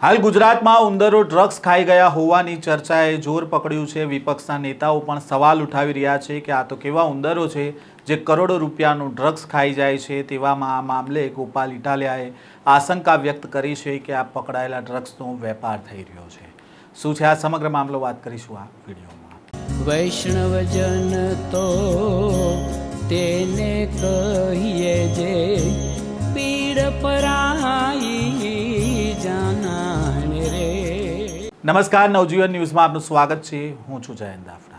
હાલ ગુજરાતમાં ઉંદરો ડ્રગ્સ ખાઈ ગયા હોવાની ચર્ચાએ જોર પકડ્યું છે। વિપક્ષના નેતાઓ પણ સવાલ ઉઠાવી રહ્યા છે કે આ તો કેવા ઉંદરો છે જે કરોડો રૂપિયાનું ડ્રગ્સ ખાઈ જાય છે। તેવામાં આ મામલે ગોપાલ ઇટાલિયાએ આશંકા વ્યક્ત કરી છે કે આ પકડાયેલા ડ્રગ્સનો વેપાર થઈ રહ્યો છે। શું છે આ સમગ્ર મામલો, વાત કરીશું આ વિડીયોમાં। વૈષ્ણવજન તો તેને કહીએ જે પીડ પરાઈ જાનાને રે। નમસ્કાર, નવજીવન ન્યૂઝમાં આપનું સ્વાગત છે। હું છું જયંત દાફડા।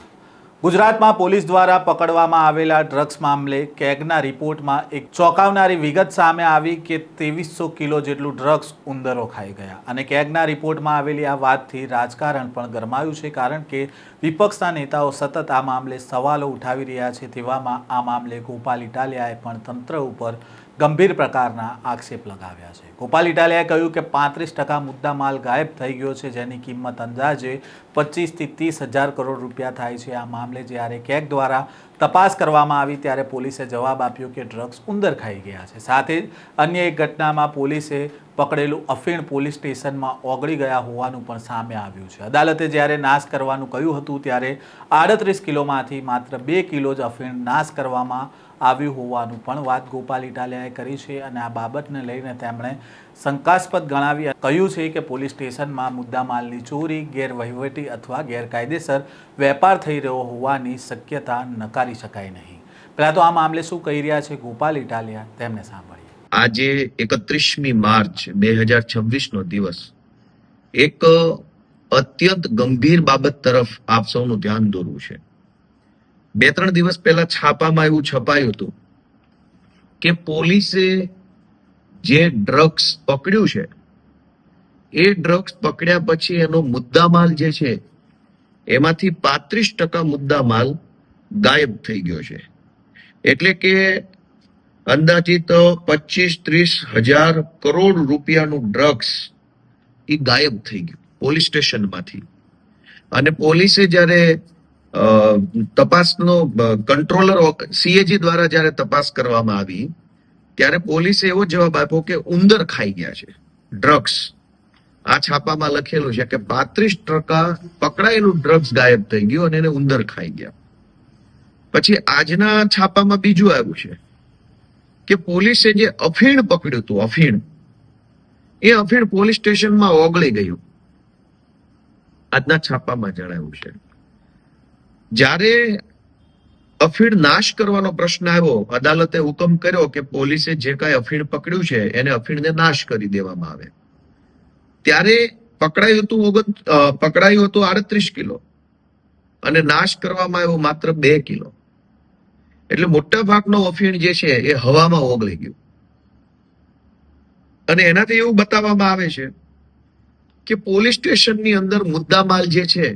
ગુજરાતમાં પોલીસ દ્વારા પકડવામાં આવેલા ડ્રગ્સ મામલે કેગના રિપોર્ટમાં એક ચોંકાવનારી વિગત સામે આવી કે 2300 કિલો જેટલું ડ્રગ્સ ઉંદરો ખાઈ ગયા અને કેગના રિપોર્ટમાં આવેલી આ વાતથી રાજકારણ પણ ગરમાયું છે, કારણ કે વિપક્ષના નેતાઓ સતત આ મામલે સવાલો ઉઠાવી રહ્યા છે। તેવામાં આ મામલે ગોપાલ ઇટાલિયાએ પણ તંત્ર ઉપર ગંભીર પ્રકારના આક્ષેપ લગાવ્યા છે। ગોપાલ ઇટાલિયાએ કહ્યું કે 35% મુદ્દામાલ ગાયબ થઈ ગયો છે, જેની કિંમત અંદાજે 25 થી 30 હજાર કરોડ રૂપિયા થાય છે। આ મામલે જ્યારે કેગ દ્વારા તપાસ કરવામાં આવી ત્યારે પોલીસે જવાબ આપ્યો કે ડ્રગ્સ ઉંદર ખાઈ ગયા છે। સાથે જ અન્ય એક ઘટનામાં પોલીસે પકડેલું અફીણ પોલીસ સ્ટેશનમાં ઓગળી ગયા હોવાનું પણ સામે આવ્યું છે। અદાલતે જ્યારે નાશ કરવાનું કહ્યું હતું ત્યારે 38 કિલોમાંથી માત્ર 2 કિલો જ અફીણ નાશ કરવામાં આવ્યું હોવાનું પણ વાત ગોપાલ ઇટાલિયાએ કરી છે અને આ બાબતને લઈને તેમણે શંકાસ્પદ ગણાવી કહ્યું છે કે પોલીસ સ્ટેશનમાં મુદ્દામાલની ચોરી, ગેરવહીવટી અથવા ગેરકાયદેસર વેપાર થઈ રહ્યો હોવાની શક્યતા નકારી શકાય નહીં। પહેલા તો આ મામલે શું કહી રહ્યા છે ગોપાલ ઇટાલિયા, તેમને સાંભળીએ। આજે 31મી માર્ચ 2026 નો દિવસ એક અત્યંત ગંભીર બાબત તરફ આપ સૌનું ધ્યાન દોરવું છે। 2-3 દિવસ પહેલા છાપામાં એવું છપાયું હતું કે પોલીસે જે ડ્રગ્સ પકડ્યું છે એ ડ્રગ્સ પકડ્યા પછી એનો મુદ્દામાલ જે છે એમાંથી 35% મુદ્દામાલ ગાયબ થઈ ગયો છે। એટલે કે અંદાજિત 25-30 હજાર કરોડ રૂપિયાનું ડ્રગ્સ એ ગાયબ થઈ ગયું પોલીસ સ્ટેશનમાંથી। અને પોલીસે જ્યારે તપાસનો કંટ્રોલર સીએજી દ્વારા જ્યારે તપાસ કરવામાં આવી ત્યારે પોલીસે એવો જવાબ આપ્યો કે ઉંદર ખાઈ ગયા છે ડ્રગ્સ। આ છાપામાં લખેલું છે કે 35% પકડાયેલું ડ્રગ્સ ગાયબ થઈ ગયું અને એને ઉંદર ખાઈ ગયા। પછી આજના છાપામાં બીજું આવ્યું છે કે પોલીસે જે અફીણ પકડ્યું હતું, એ અફીણ પોલીસ સ્ટેશનમાં ઓગળી ગયું, આજના છાપામાં જણાવ્યું છે। જ્યારે અફીણ નાશ કરવાનો પ્રશ્ન આવ્યો, અદાલતે હુકમ કર્યો કે પોલીસે જે કાંઈ અફીણ પકડ્યું છે એને અફીણને નાશ કરી દેવામાં આવે। ત્યારે પકડાયું હતું 38 કિલો અને નાશ કરવામાં આવ્યો માત્ર 2 કિલો। એટલે મોટા ભાગનો અફીણ જે છે એ હવામાં ઓગળી ગયું। અને એનાથી એવું બતાવવામાં આવે છે કે પોલીસ સ્ટેશનની અંદર મુદ્દામાલ જે છે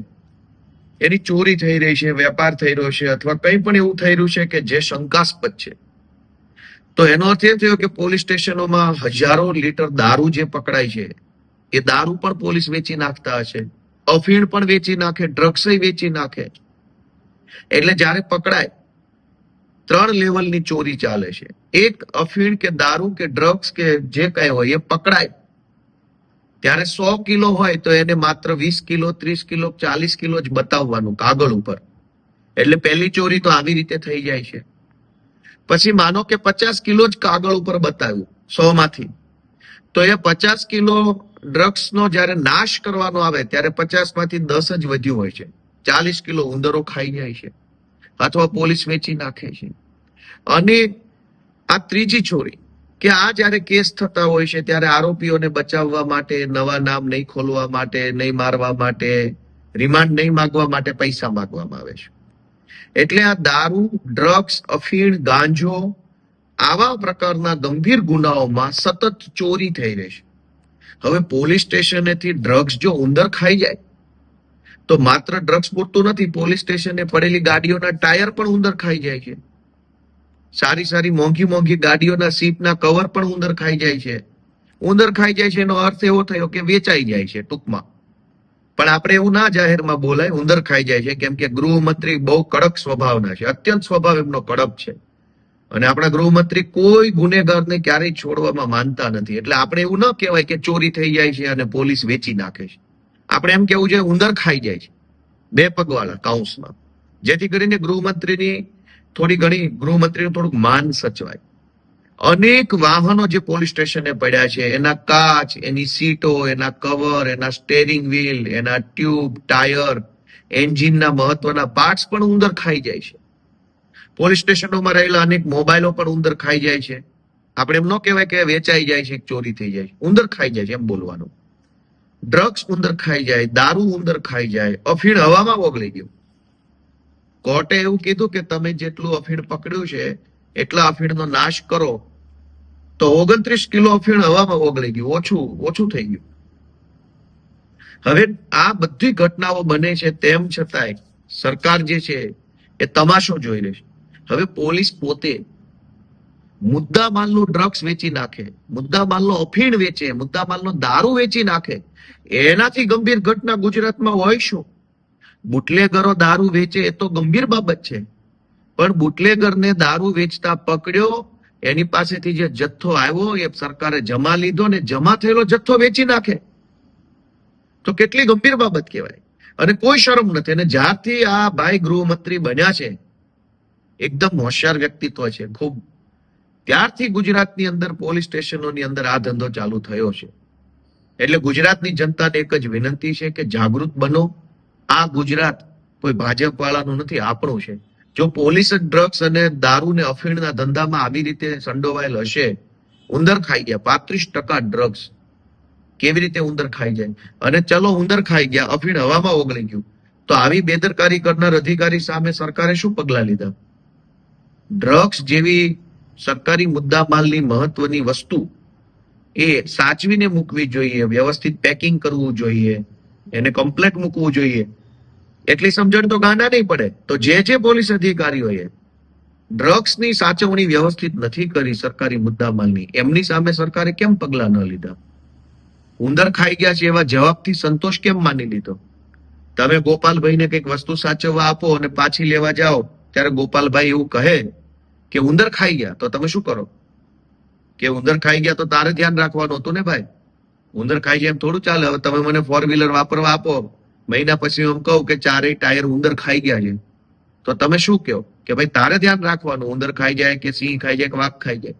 એની ચોરી થઈ રહી છે, વેપાર થઈ રહ્યો છે અથવા કંઈ પણ એવું થઈ રહ્યું છે કે જે શંકાસ્પદ છે। તો એનો અર્થ એ થયો કે પોલીસ સ્ટેશનોમાં હજારો લીટર દારૂ જે પકડાય છે એ દારૂ પણ પોલીસ વેચી નાખતા હશે, અફીણ પણ વેચી નાખે, ડ્રગ્સ વેચી નાખે। એટલે જ્યારે પકડાય 3 લેવલની ચોરી ચાલે છે। એક, અફીણ કે દારૂ કે ડ્રગ્સ કે જે કઈ હોય એ પકડાય ત્યારે 100 કિલો હોય તો એને માત્ર 20 કિલો, 30 કિલો, 40 કિલો જ બતાવવાનું કાગળ ઉપર। એટલે પહેલી ચોરી તો આવી રીતે થઈ જાય છે। પછી માનો કે 50 કિલો જ કાગળ ઉપર બતાવ્યું 100 માંથી, તો એ 50 કિલો ડ્રગ્સનો જ્યારે નાશ કરવાનો આવે ત્યારે 50 માંથી 10 જ વધ્યું હોય છે, 40 કિલો ઉંદરો ખાઈ જાય છે અથવા પોલીસ વેચી નાખે છે। અને આ ત્રીજી ચોરી કે આ જ્યારે કેસ થતા હોય છે ત્યારે આરોપીઓને બચાવવા માટે, નવા નામ નહીં ખોલવા માટે, નહીં મારવા માટે, રિમાન્ડ નહીં માંગવા માટે પૈસા માંગવામાં આવે છે। એટલે આ દારૂ, ડ્રગ્સ, અફીણ, ગાંજો આવા પ્રકારના ગંભીર ગુનાઓમાં સતત ચોરી થઈ રહી છે। હવે પોલીસ સ્ટેશનેથી ડ્રગ્સ જો ઉંદર ખાઈ જાય તો માત્ર ડ્રગ્સ પૂરતું નથી, પોલીસ સ્ટેશને પડેલી ગાડીઓના ટાયર પણ ઉંદર ખાઈ જાય છે। સારી મોંઘી ગાડીઓના સીટના કવર પણ ઉંદર ખાઈ જાય છે। ઉંદર ખાઈ જાય છે એનો અર્થ એવો થયો કે વેચાઈ જાય છે ટૂંકમાં। પણ આપણે એવું ના જાહેરમાં બોલાય ઉંદર ખાઈ જાય છે, કેમ કે ગૃહમંત્રી બહુ કડક સ્વભાવના છે, અત્યંત સ્વભાવ એમનો કડક છે। અને આપણા ગૃહમંત્રી કોઈ ગુનેગારને ક્યારેય છોડવામાં માનતા નથી. એટલે આપણે એવું ન કહેવાય કે ચોરી થઈ જાય છે અને પોલીસ વેચી નાખે છે. આપણે એમ કેવું છે ઉંદર ખાઈ જાય છે, બે પગવાળા કાઉન્સમાં, જેથી કરીને ગૃહમંત્રીનું થોડુંક માન સચવાય. અનેક વાહનો જે પોલીસ સ્ટેશને પડ્યા છે, એના કાચ, એની સીટો, એના કવર, એના સ્ટેરિંગ વ્હીલ, એના ટ્યુબ, ટાયર, એન્જિનના મહત્વના પાર્ટ્સ પણ ઉંદર ખાઈ જાય છે. પોલીસ સ્ટેશનોમાં રહેલા અનેક મોબાઈલો પણ ઉંદર ખાઈ જાય છે. આપણે એમ ન કહેવાય કે વેચાઈ જાય છે, ચોરી થઈ જાય છે. ઉંદર ખાઈ જાય છે એમ બોલવાનું. ડ્રગ્સ ઉંદર ખાઈ જાય, દારૂ ઉંદર ખાઈ જાય, અફીણ હવામાં ઓગળી ગયું. કોર્ટે એવું કીધું કે તમે જેટલું અફીણ પકડ્યું છે એટલા અફીણનો નાશ કરો, તો 29 કિલો અફીણ હવામાં ઓગળી ગયું, ઓછું થઈ ગયું. હવે આ બધી ઘટનાઓ બને છે તેમ છતાંય સરકાર જે છે એ તમાશો જોઈ રહી છે. હવે પોલીસ પોતે મુદ્દામાલનું ડ્રગ્સ વેચી નાખે, મુદ્દામાલનો અફીણ વેચે, મુદ્દામાલનો દારૂ વેચી નાખે, એનાથી ગંભીર ઘટના ગુજરાતમાં હોય શું? બુટલેગરો દારૂ વેચે એ તો ગંભીર બાબત છે, પણ બુટલેગરને દારૂ વેચતા પકડ્યો, એની પાસેથી જે જથ્થો આવ્યો એ સરકારે જમા લીધો ને જમા થયેલો જથ્થો વેચી નાખે, તો કેટલી ગંભીર બાબત કહેવાય. અને કોઈ શરમ નથી. અને જ્યારથી આ ભાઈ ગૃહમંત્રી બન્યા છે, એકદમ હોશિયાર વ્યક્તિત્વ છે ખૂબ, ત્યારથી ગુજરાતની અંદર પોલીસ સ્ટેશનોની અંદર આ ધંધો ચાલુ થયો છે. એટલે ગુજરાતની જનતાને એક જ વિનંતી છે કે જાગૃત બનો. આ ગુજરાત કોઈ ભાજપ વાળાનું નથી, આપણું છે. જો પોલીસ ડ્રગ્સ અને દારૂ ને અફીણના ધંધામાં આવી રીતે સંડોવાયેલ હશે, ઉંદર ખાઈ ગયા 35% ડ્રગ્સ, કેવી રીતે ઉંદર ખાઈ જાય? અને ચલો ઉંદર ખાઈ ગયા, અફીણ હવામાં ઓગળી ગયું, તો આવી બેદરકારી કરનાર અધિકારી સામે સરકારે શું પગલા લીધા? ડ્રગ્સ જેવી સરકારી મુદ્દામાલની મહત્વની વસ્તુ એ સાચવીને મૂકવી જોઈએ, વ્યવસ્થિત પેકિંગ કરવું જોઈએ, એને કમ્પ્લેટ મૂકવું જોઈએ. એટલી સમજણ તો ગાંડા નહીં પડે. તો જે પોલીસ અધિકારીઓએ ડ્રગ્સની સાચવણી વ્યવસ્થિત નથી કરી સરકારી મુદ્દામાલની, એમની સામે સરકારે કેમ પગલા ન લીધા? ઉંદર ખાઈ ગયા છે એવા જવાબથી સંતોષ કેમ માની લીધો? તમે ગોપાલભાઈને કંઈક વસ્તુ સાચવવા આપો અને પાછી લેવા જાઓ, ત્યારે ગોપાલભાઈ એવું કહે કે ઉંદર ખાઈ ગયા, તો તમે શું કરો? કે ઉંદર ખાઈ ગયા તો તારે ધ્યાન રાખવાનું હતું ને ભાઈ. ઉંદર ખાઈ જાય એમ થોડું ચાલે. હવે તમે મને 4-વ્હીલર વાપરવા આપો, મહિના પછી એમ કહું કે ચારેય ટાયર ઉંદર ખાઈ ગયા છે, તો તમે શું કહો? કે ભાઈ તારે ધ્યાન રાખવાનું, ઉંદર ખાઈ જાય કે સિંહ ખાઈ જાય કે વાઘ ખાઈ જાય.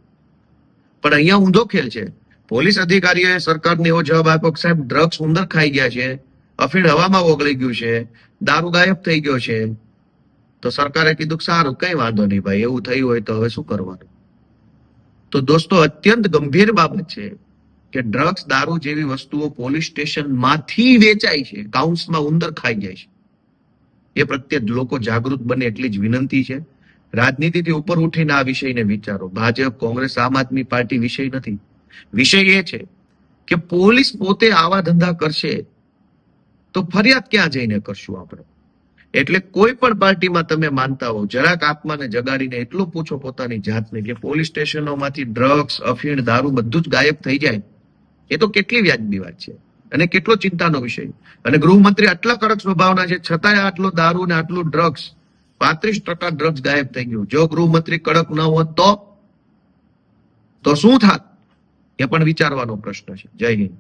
પણ અહીંયા ઊંધો ખેલ છે. પોલીસ અધિકારીઓએ સરકારને એવો જવાબ આપ્યો કે સાહેબ ડ્રગ્સ ઉંદર ખાઈ ગયા છે, અફીણ હવામાં ઓગળી ગયું છે, દારૂ ગાયબ થઈ ગયો છે. તો સરકારે કીધું સારું, કઈ વાંધો નહીં ભાઈ, એવું થયું હોય તો હવે શું કરવાનું? તો દોસ્તો, અત્યંત ગંભીર બાબત છે કે ડ્રગ્સ, દારૂ જેવી વસ્તુઓ પોલીસ સ્ટેશનમાંથી વેચાય છે, કાઉન્સમાં ઉંદર ખાઈ જાય છે. એ પ્રત્યે લોકો જાગૃત બને એટલી જ વિનંતી છે. રાજનીતિથી ઉપર ઉઠીને આ વિષયને વિચારો. ભાજપ, કોંગ્રેસ, આમ આદમી પાર્ટી વિષય નથી. વિષય એ છે કે પોલીસ પોતે આવા ધંધા કરશે તો ફરિયાદ ક્યાં જઈને કરશું આપણે? એટલે કોઈ પણ પાર્ટીમાં તમે માનતા હો, જરાક આત્માને જગાડીને એટલું પૂછો પોતાની જાતને કે પોલીસ સ્ટેશનોમાંથી ડ્રગ્સ, અફીણ, દારૂ બધું જ ગાયબ થઈ જાય, એ તો કેટલી વ્યાજબી વાત છે અને કેટલો ચિંતાનો વિષય. અને ગૃહમંત્રી આટલા કડક સ્વભાવના છે, છતાંય આટલો દારૂ ને આટલું ડ્રગ્સ, 35% ડ્રગ્સ ગાયબ થઈ ગયું. જો ગૃહમંત્રી કડક ન હોત તો શું થાત? એ પણ વિચારવાનો પ્રશ્ન છે. જય હિન્દ.